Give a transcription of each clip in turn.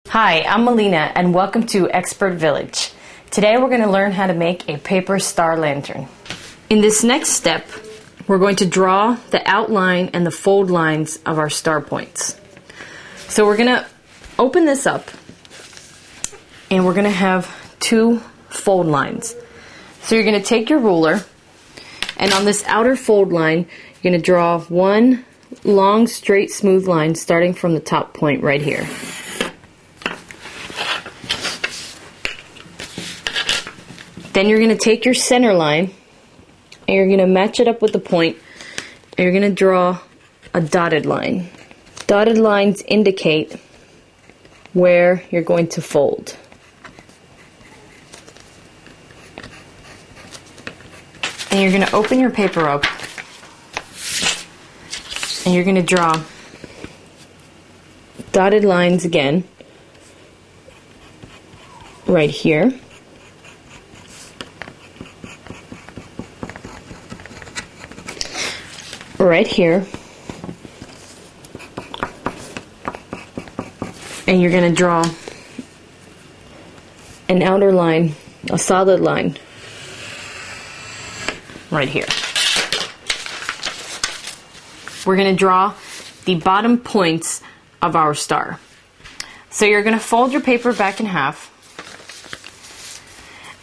Hi, I'm Melina and welcome to Expert Village. Today we're going to learn how to make a paper star lantern. In this next step, we're going to draw the outline and the fold lines of our star points. So we're going to open this up and we're going to have two fold lines. So you're going to take your ruler and on this outer fold line, you're going to draw one long, straight, smooth line starting from the top point right here. Then you're going to take your center line and you're going to match it up with the point and you're going to draw a dotted line. Dotted lines indicate where you're going to fold. And you're going to open your paper up and you're going to draw dotted lines again right here. Right here, and you're going to draw an outer line, a solid line, right here. We're going to draw the bottom points of our star. So you're going to fold your paper back in half,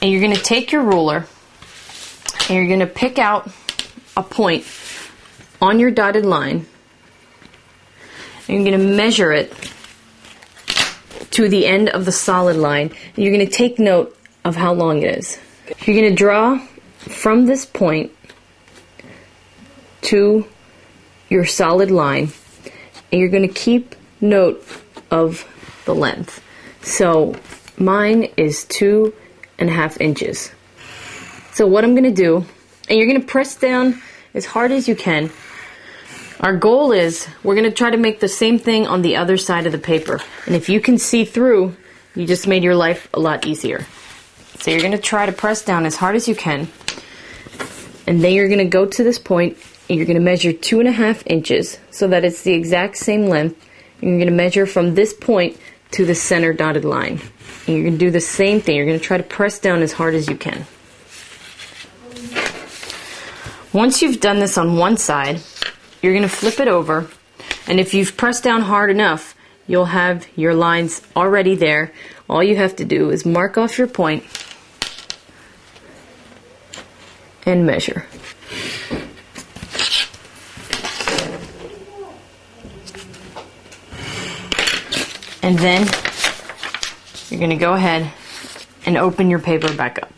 and you're going to take your ruler, and you're going to pick out a point on your dotted line, and you're going to measure it to the end of the solid line, and you're going to take note of how long it is. You're going to draw from this point to your solid line, and you're going to keep note of the length. So mine is 2.5 inches. So what I'm going to do, and you're going to press down as hard as you can. Our goal is we're going to try to make the same thing on the other side of the paper. And if you can see through, you just made your life a lot easier. So you're going to try to press down as hard as you can. And then you're going to go to this point and you're going to measure 2.5 inches so that it's the exact same length. And you're going to measure from this point to the center dotted line. And you're going to do the same thing. You're going to try to press down as hard as you can. Once you've done this on one side, you're going to flip it over, and if you've pressed down hard enough, you'll have your lines already there. All you have to do is mark off your point and measure. And then you're going to go ahead and open your paper back up.